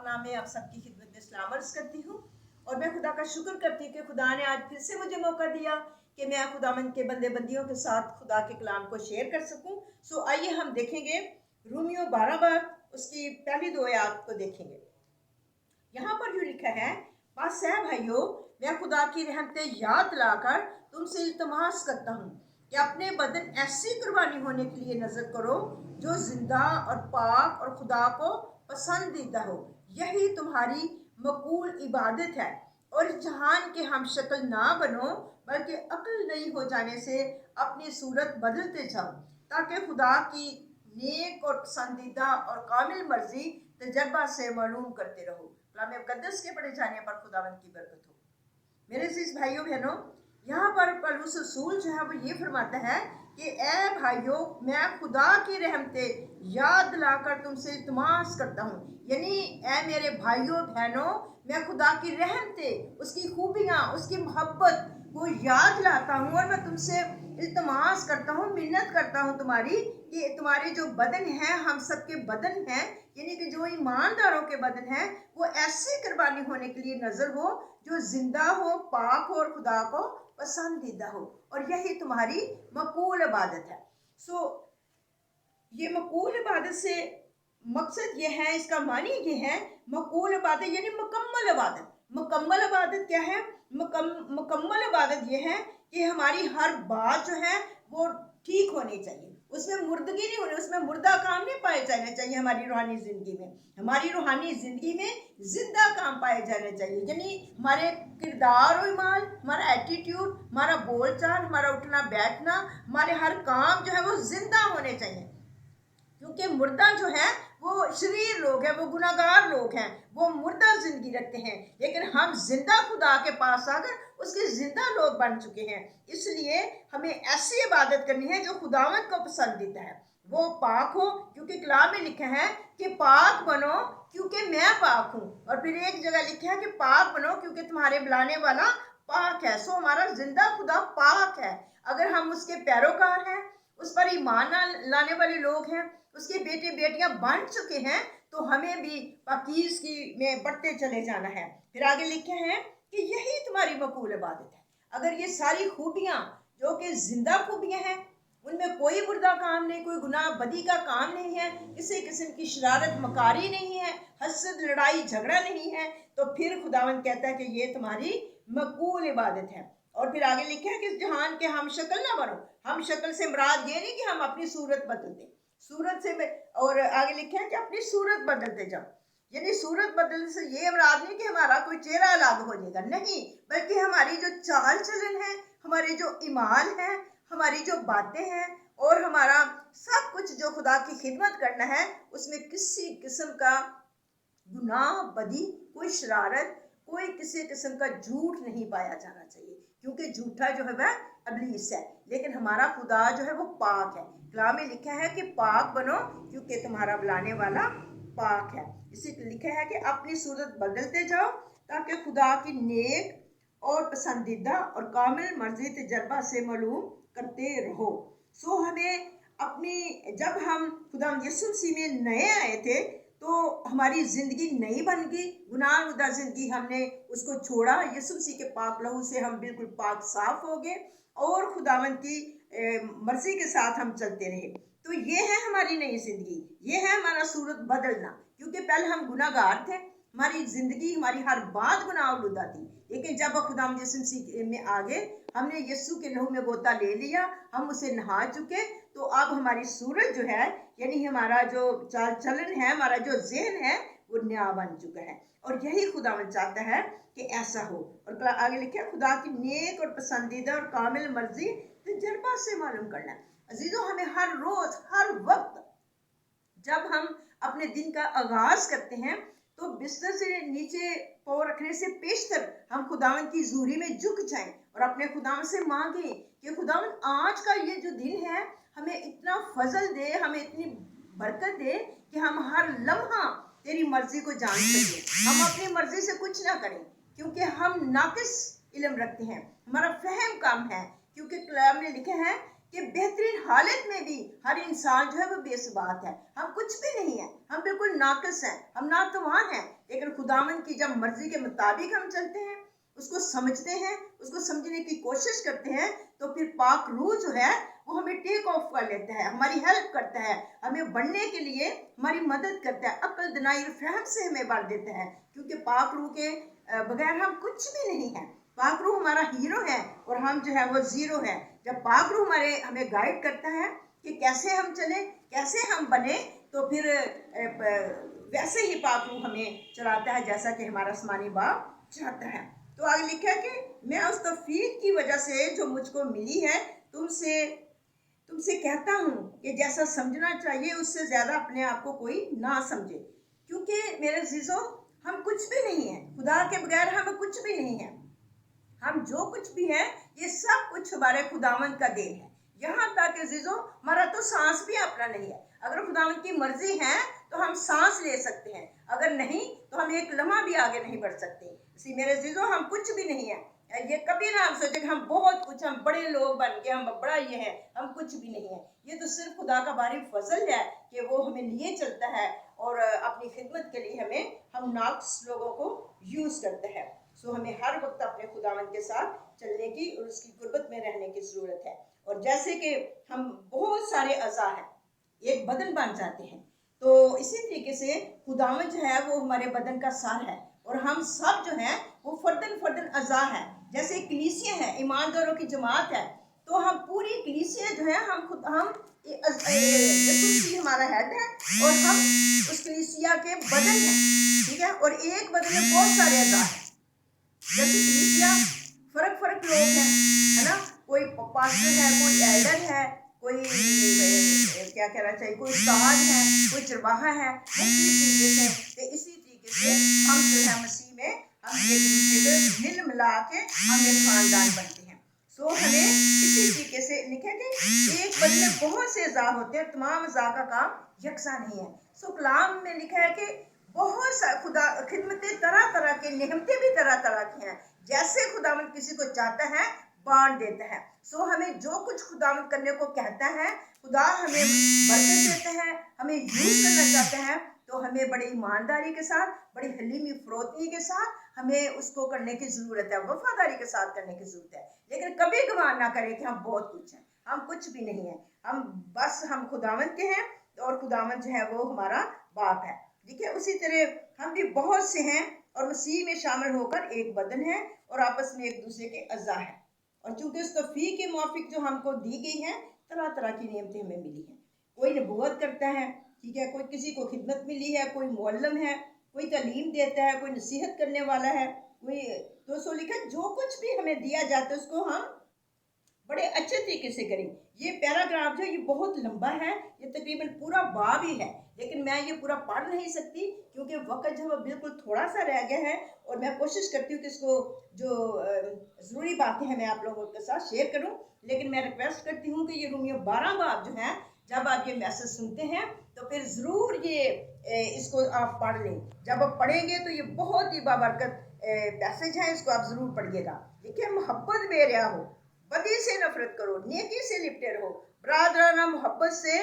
नाम में आप सबकी खिदमत में सलाम अर्ज करती हूँ और मैं खुदा का शुक्र करती हूँ कि खुदा ने आज फिर से मुझे मौका दिया कि मैं खुदावंद के बंदे बंदियों के साथ खुदा के कलाम को शेयर कर सकूँ। सो आइए हम देखेंगे रोमियो 12 बाब उसकी पहली 2 आयत को देखेंगे। यहाँ पर जो लिखा है, बस है भाइयों, मैं खुदा की रहमतें याद लाकर तुमसे इल्तमास करता हूँ कि अपने बदन ऐसी कुर्बानी होने के लिए नजर करो जो जिंदा और पाक और खुदा को पसंदीदा हो। यही तुम्हारी मकबूल इबादत है। और जहान के हम शक्ल ना बनो बल्कि अक्ल नहीं हो जाने से अपनी सूरत बदलते जाओ ताकि खुदा की नेक और पसंदीदा और कामिल मर्जी तजर्बा से मालूम करते रहो। कलाम मुकद्दस के पढ़े जाने पर खुदावंद की बरकत हो। मेरे अजीज भाइयों बहनों, यहाँ पर पौलुस रसूल जो है वो ये फरमाता है कि ए भाइयों, मैं खुदा की रहमतें याद लाकर तुमसे इल्तमास करता हूँ, यानी ए मेरे भाइयों बहनों, मैं खुदा की रहमतें, उसकी खूबियाँ, उसकी मोहब्बत को याद लाता हूँ और मैं तुमसे इल्तमास करता हूँ, मिन्नत करता हूँ तुम्हारी कि तुम्हारे जो बदन हैं, हम सबके बदन हैं, यानी कि जो ईमानदारों के बदन हैं, वो ऐसी कुर्बानी होने के लिए नजर हो जो जिंदा हो, पाक हो और खुदा को पसंदीदा हो, और यही तुम्हारी मकबूल इबादत है। सो ये मकबूल इबादत से मकसद ये है, इसका मानी ये है, मकबूल इबादत यानी मुकम्मल इबादत। मुकम्मल इबादत क्या है? मुकम्मल इबादत ये है कि हमारी हर बात जो है वो ठीक होनी चाहिए, उसमें मुर्दगी नहीं होनी, उसमें मुर्दा काम नहीं पाए जाने चाहिए। हमारी रूहानी जिंदगी में, हमारी रूहानी जिंदगी में जिंदा काम पाए जाने चाहिए, यानी हमारे किरदार और ईमान, हमारा एटीट्यूड, हमारा बोलचाल, हमारा उठना बैठना, हमारे हर काम जो है वो जिंदा होने चाहिए। क्योंकि मुर्दा जो है वो शरीर लोग हैं, वो गुनाहगार लोग हैं, वो मुर्दा जिंदगी रखते हैं, लेकिन हम जिंदा खुदा के पास आकर उसके जिंदा लोग बन चुके हैं। इसलिए हमें ऐसी इबादत करनी है जो खुदावंद को पसंदीदा है, वो पाक हो, क्योंकि कलाम में लिखा है कि पाक बनो क्योंकि मैं पाक हूँ। और फिर एक जगह लिखा है कि पाक बनो क्योंकि तुम्हारे बुलाने वाला पाक है। सो हमारा जिंदा खुदा पाक है। अगर हम उसके पैरोकार हैं, उस पर ईमान लाने वाले लोग हैं, उसके बेटे बेटियां बन चुके हैं, तो हमें भी पाकीज़गी में बढ़ते चले जाना है। फिर आगे लिखे हैं कि यही तुम्हारी मकबूल इबादत है। अगर ये सारी खूबियां जो कि जिंदा खूबियां हैं, उनमें कोई बुरा काम नहीं, कोई गुनाह बदी का काम नहीं है, किसी किस्म की शरारत मकारी नहीं है, हसद लड़ाई झगड़ा नहीं है, तो फिर खुदावंद कहता है कि ये तुम्हारी मकबूल इबादत है। और फिर आगे लिखा है कि जहान के हम शक्ल ना बनो। हम शक्ल से मुराद ये नहीं कि हम अपनी सूरत बदल दें, सूरत से, और आगे लिखा है कि अपनी सूरत बदलते जाओ, यानी सूरत बदलने से ये मुराद नहीं कि हमारा कोई चेहरा अलग हो जाएगा, नहीं, बल्कि हमारी जो चाल चलन है, हमारे जो ईमान है, हमारी जो बातें हैं और हमारा सब कुछ जो खुदा की खिदमत करना है, उसमें किसी किस्म का गुनाह बदी, कोई शरारत, कोई किसी किस्म का झूठ नहीं पाया जाना चाहिए, क्योंकि झूठा जो है वह इब्लीस है, लेकिन हमारा खुदा जो है वो पाक है। कलाम में लिखा है कि पाक बनो क्योंकि तुम्हारा बुलाने वाला पाक है। इसी लिखा है कि अपनी सूरत बदलते जाओ ताकि खुदा की नेक और पसंदीदा और कामिल मर्जी तजर्बा से मालूम करते रहो। सो हमें अपनी, जब हम खुदा यीशु मसीह में नए आए थे तो हमारी जिंदगी नई बन गई, गुनाहगार जिंदगी हमने उसको छोड़ा, यीशु मसीह के पाक लहू से हम बिल्कुल पाक साफ हो गए और खुदावंद की मर्जी के साथ हम चलते रहे। तो ये है हमारी नई जिंदगी, ये है हमारा सूरत बदलना, क्योंकि पहले हम गुनाहगार थे, हमारी जिंदगी, हमारी हर बात गुनाह आलूदा थी, लेकिन जब खुदावंद यीशु मसीह में आ गए, हमने यीशु के लहू में गोता ले लिया, हम उसे नहा चुके, तो अब हमारी सूरत जो है, यानी हमारा जो चाल चलन है, हमारा जो ज़हन है, वो नया बन चुका है। और यही खुदावंद चाहता है कि ऐसा हो। और आगे लिखा है, खुदा की नेक और पसंदीदा और कामिल मर्जी तजर्बा से मालूम करना है। अजीजों, हमें हर रोज, हर वक्त जब हम अपने दिन का आगाज करते हैं, तो बिस्तर से नीचे पाँव रखने से पेशतर हम खुदावंद की ज़ूरी में झुक जाएं और अपने खुदावंद से मांगे कि खुदावंद आज का ये जो दिन है, हमें इतना फजल दे, हमें इतनी बरकत दे कि हम हर लम्हा तेरी मर्जी को जान सकें, हम अपनी मर्जी से कुछ ना करें, क्योंकि हम नाकिस इल्म रखते हैं, हमारा फहम कम है, क्योंकि कलाम में लिखा है کہ بہترین حالت میں بھی ہر انسان جو ہے وہ بے ثبات ہے، ہم کچھ بھی نہیں ہیں، ہم بالکل ناقص ہیں، ہم ناتوان ہیں، لیکن خداوند کی جب مرضی کے مطابق ہم چلتے ہیں، اس کو سمجھتے ہیں، اس کو سمجھنے کی کوشش کرتے ہیں، تو پھر پاک روح جو ہے وہ ہمیں ٹیک آف کر لیتا ہے، ہماری ہیلپ کرتا ہے، ہمیں بڑھنے کے لیے ہماری مدد کرتا ہے، عقل دانائی اور فہم سے ہمیں بڑھ دیتا ہے، کیونکہ پاک روح کے بغیر ہم کچھ بھی نہیں ہیں۔ پاک روح ہمارا ہیرو ہے اور ہم جو ہے وہ زیرو ہے۔ جب پاک روح ہمیں گائیڈ کرتا ہے کہ کیسے ہم چلیں، کیسے ہم بنے، تو پھر ویسے ہی پاک روح ہمیں چلاتا ہے جیسا کہ ہمارا آسمانی باپ چاہتا ہے۔ تو آگے لکھا ہے کہ میں اس توفیق کی وجہ سے جو مجھ کو ملی ہے تم سے کہتا ہوں کہ جیسا سمجھنا چاہیے اس سے زیادہ اپنے آپ کو کوئی نہ سمجھے، کیونکہ میرے عزیزو ہم کچھ بھی نہیں ہیں، خدا کے بغیر ہم کچھ بھی نہیں ہیں۔ ہم جو کچھ بھی ہیں یہ سب کچھ ہمارے خداوند کا دین ہے، یہاں تک کہ عزیزو ہمارا تو سانس بھی اپنا نہیں ہے۔ اگر خداوند کی مرضی ہے تو ہم سانس لے سکتے ہیں، اگر نہیں تو ہم ایک لمحہ بھی آگے نہیں بڑھ سکتے۔ اسی میرے عزیزو ہم کچھ بھی نہیں ہیں، یہ کبھی نہ آپ سوچیں کہ ہم بہت کچھ، ہم بڑے لوگ بن کے ہم بڑا یہ ہیں، ہم کچھ بھی نہیں ہیں۔ یہ تو صرف خدا کا باری فضل ہے کہ وہ ہمیں لیے چلتا ہے اور اپنی خدمت کے لیے ہم ناقص لوگوں کو یوز کرتا ہے۔ سو ہمیں ہر وقت اپنے خداوند کے ساتھ چلنے کی اور اس کی قربت میں رہنے کی ضرورت ہے۔ اور جیسے کہ ہم بہت سارے اعضاء ہیں، ایک بدن بن جاتے ہیں، تو اسی طریقے سے خداوند جو ہے وہ ہمارے بدن کا سر ہے، اور ہم سب جو ہیں وہ فردن اعضاء ہیں۔ جیسے کلیسیا ہے، ایمانداروں کی جماعت ہے، تو ہم پوری کلیسیا جو ہے ہم یسوع ہمارا ہیڈ ہے اور ہم اس کلیسیا کے بدن ہیں، ٹھیک ہے، اور ایک بدن میں بہت سارے اعضاء ہیں۔ جیسے کلیسیا فرق لوگ ہیں، ہے نا، کوئی پاسٹر ہے، کوئی ایلڈر ہے، کوئی کیا کہنا چاہیے، کوئی استاد ہے، کوئی چرواہا ہے، مختلف طریقے سے۔ تو اسی طریقے سے ہم جو ہے مسیح میں ہم ایک دوسرے کو مل ملا کے ہم ایک خاندان بنتے ہیں۔ سو ہمیں اسی طریقے سے لکھا کہ ایک بدن میں بہت سے اعضاء ہوتے ہیں، تمام اعضاء کا کام یکساں نہیں ہے۔ سو کلام میں لکھا ہے کہ بہت سا خدمتیں طرح طرح کے، نعمتیں بھی طرح طرح کی ہیں، جیسے خداوند کسی کو چاہتا ہے بانٹ دیتا ہے۔ سو ہمیں جو کچھ خداوند کرنے کو کہتا ہے، خدا ہمیں برکت دیتا ہے، ہمیں یوز کرنا چاہتا ہے، تو ہمیں بڑی ایمانداری کے ساتھ، بڑی حلیمی فروتنی کے ساتھ ہمیں اس کو کرنے کی ضرورت ہے، وفاداری کے ساتھ کرنے کی ضرورت ہے۔ لیکن کبھی گمان نہ کریں کہ ہم بہت کچھ ہیں، ہم کچھ بھی نہیں ہیں، ہم خداوند کے ہیں، اور خداوند جو ہے وہ ہمارا باپ ہے۔ دیکھیں اسی طرح ہم بھی بہت سے ہیں اور مسیح میں شامل ہو کر ایک بدن ہے اور آپس میں ایک دوسرے کے اعضاء ہیں، اور چونکہ اس توفیق کے موافق جو ہم کو دی گئی ہیں، طرح طرح کی نعمتیں ہمیں ملی ہیں۔ کوئی نبوت کرتا ہے، ٹھیک ہے، کوئی کسی کو خدمت ملی ہے، کوئی معلم ہے، کوئی تعلیم دیتا ہے، کوئی نصیحت کرنے والا ہے، کوئی تو سو لکھا جو کچھ بھی ہمیں دیا جاتا ہے اس کو ہم بڑے اچھے طریقے سے کریں۔ یہ پیراگراف جو ہے یہ بہت لمبا ہے، یہ تقریباً پورا باب ہی ہے، لیکن میں یہ پورا پڑھ نہیں سکتی کیونکہ وقت جو ہے بالکل تھوڑا سا رہ گیا ہے، اور میں کوشش کرتی ہوں کہ اس کو جو ضروری باتیں ہیں میں آپ لوگوں کے ساتھ شیئر کروں، لیکن میں ریکویسٹ کرتی ہوں کہ یہ رومیو 12 باب جو ہے، جب آپ یہ میسج سنتے ہیں تو پھر ضرور اس کو آپ پڑھ لیں۔ جب آپ پڑھیں گے تو یہ بہت ہی بابرکت پیسج ہے، اس کو آپ ضرور پڑھیے گا۔ دیکھیں محبت بے ریا ہو، بدی سے نفرت کرو، نیکی سے لپٹے رہو، برادرانہ محبت سے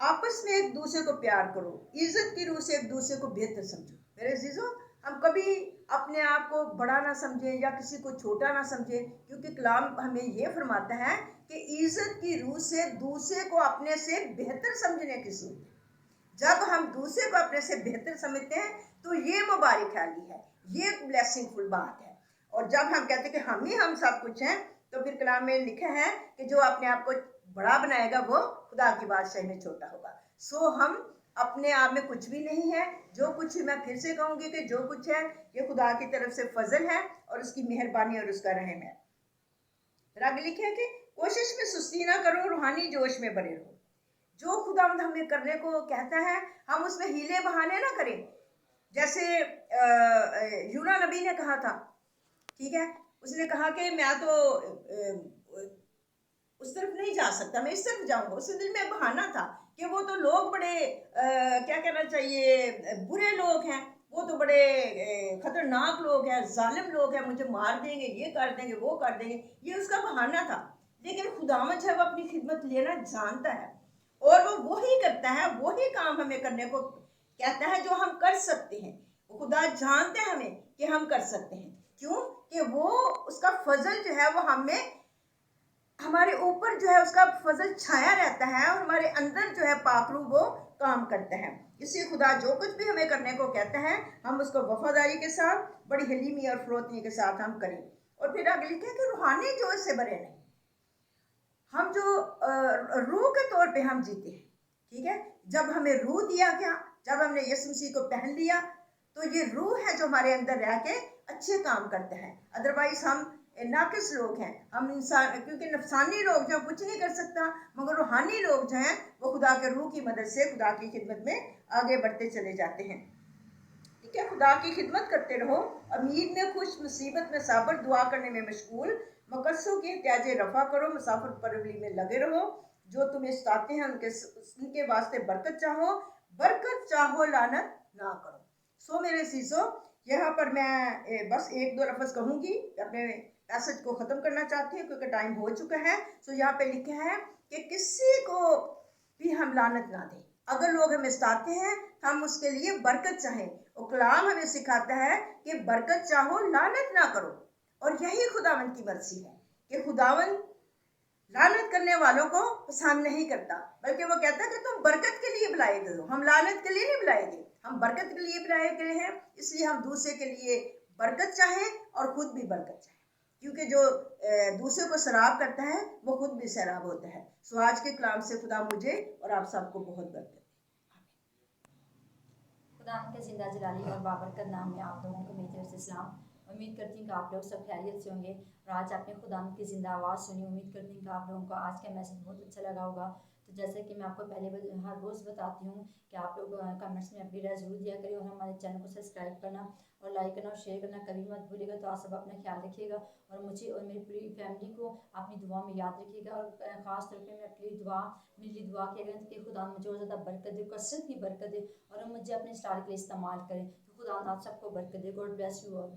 آپس میں ایک دوسرے کو پیار کرو، عزت کی روح سے ایک دوسرے کو بہتر سمجھو۔ میرے عزیزوں ہم کبھی اپنے آپ کو بڑا نہ سمجھیں یا کسی کو چھوٹا نہ سمجھیں، کیونکہ کلام ہمیں یہ فرماتا ہے کہ عزت کی روح سے دوسرے کو اپنے سے بہتر سمجھنے کی ضرورت ہے۔ جب ہم دوسرے کو اپنے سے بہتر سمجھتے ہیں تو یہ مبارک حالی ہے، یہ بلیسنگ فل بات ہے۔ اور جب ہم کہتے ہیں کہ ہم سب کچھ ہیں، تو پھر کلام میں لکھا ہے کہ جو اپنے آپ کو بڑا بنائے گا وہ خدا کی بادشاہی میں چھوٹا ہوگا۔ سو ہم اپنے آپ میں کچھ بھی نہیں ہے، جو کچھ میں پھر سے کہوں گی کہ جو کچھ ہے یہ خدا کی طرف سے فضل ہے اور اس کی مہربانی اور اس کا رحم ہے۔ پھر آگے لکھا ہے کہ کوشش میں سستی نہ کرو، روحانی جوش میں بنے رہو۔ جو خدا ہمیں کرنے کو کہتا ہے ہم اس میں ہیلے بہانے نہ کریں۔ جیسے یونا نبی نے کہا تھا، ٹھیک ہے، اس نے کہا کہ میں تو اس طرف نہیں جا سکتا، میں اس طرف جاؤں گا۔ اس دل میں بہانا تھا کہ وہ تو لوگ بڑے کیا کہنا چاہیے برے لوگ ہیں، وہ تو بڑے خطرناک لوگ ہیں، ظالم لوگ ہیں، مجھے مار دیں گے، یہ کر دیں گے، وہ کر دیں گے، یہ اس کا بہانہ تھا۔ लेकिन खुदावंद जो है वो अपनी खिदमत लेना जानता है और वो वही करता है, वही काम हमें करने को कहता है जो हम कर सकते हैं। खुदा जानते हैं हमें कि हम कर सकते हैं, क्यों कि वो उसका फजल जो है वो हमें हमारे ऊपर जो है उसका फजल छाया रहता है और हमारे अंदर जो है पाकरू वो काम करता है। इसलिए खुदा जो कुछ भी हमें करने को कहता है हम उसको वफादारी के साथ बड़ी हलीमी और फरोतनी के साथ हम करें। और फिर आगे लिखा है कि रूहानी जोश से भरे नहीं, हम जो रूह के तौर पे हम जीते हैं, ठीक है। जब हमें रूह दिया गया, जब हमने यीशु मसीह को पहन लिया, तो ये रूह है जो हमारे अंदर रह के अच्छे काम करते हैं। अदरवाइज हम नाकिस लोग हैं, हम इंसान, क्योंकि नफसानी लोग जो कुछ नहीं कर सकता, मगर रूहानी लोग जो हैं वो खुदा के रूह की मदद से खुदा की खिदमत में आगे बढ़ते चले जाते हैं। ठीक है, खुदा की खिदमत करते रहो, अमीर में खुश, मुसीबत में साबर, दुआ करने में मशगूल, मकसों के त्याजे रफा करो, मुसाफिर परवली में लगे रहो, जो तुम्हें सताते हैं उनके वास्ते बरकत चाहो लानत ना करो। सो मेरे सीसो, यहाँ पर मैं बस एक दो लफ्ज़ कहूँगी, अपने पैसेज को ख़त्म करना चाहती हूँ क्योंकि टाइम हो चुका है। सो यहाँ पे लिखा है कि किसी को भी हम लानत ना दें। अगर लोग हमें सताते हैं हम उसके लिए बरकत चाहें। और कलाम हमें सिखाता है कि बरकत चाहो लानत ना करो, और यही खुदावंद की मर्जी है कि खुदावंद लानत करने वालों को पसंद नहीं करता, बल्कि वो कहता है कि तुम बरकत के लिए बुलाए गए हो, हम लानत के लिए नहीं बुलाए गए, हम बरकत के लिए बुलाए गए हैं। इसलिए हम दूसरे के लिए बरकत चाहें और खुद भी बरकत चाहें, क्योंकि जो दूसरे को सराब करता है वो खुद भी सराब होता है। सो आज के कलाम से खुदा मुझे और आप सबको बहुत बरकत दे। खुदा के जिंदा जलाली और बाबरकत नाम में आप लोगों को मेरी तरफ से सलाम। उम्मीद करती हूँ कि आप लोग सब खैरियत से होंगे और आज आपने खुदा की ज़िंदा आवाज़ सुनी। उम्मीद करती हूँ कि आप लोगों को आज का मैसेज बहुत अच्छा लगा होगा। तो जैसे कि मैं आपको पहले हर रोज़ बताती हूँ कि आप लोग कमेंट्स में अपनी राय ज़रूर दिया करिए और हमारे चैनल को सब्सक्राइब करना और लाइक करना और शेयर करना कभी मत भूलिएगा। तो आप सब अपना ख्याल रखिएगा और मुझे और मेरी पूरी फैमिली को अपनी दुआ में याद रखिएगा। और ख़ास तौर पर मैं अपनी दुआ मेरे लिए दुआ किया गया कि खुदा मुझे और ज़्यादा बरकत दे, कसरत की बरकत दे और मुझे अपने स्टार के लिए इस्तेमाल करें। तो खुदा आप सबको बरकत दे। God bless you all.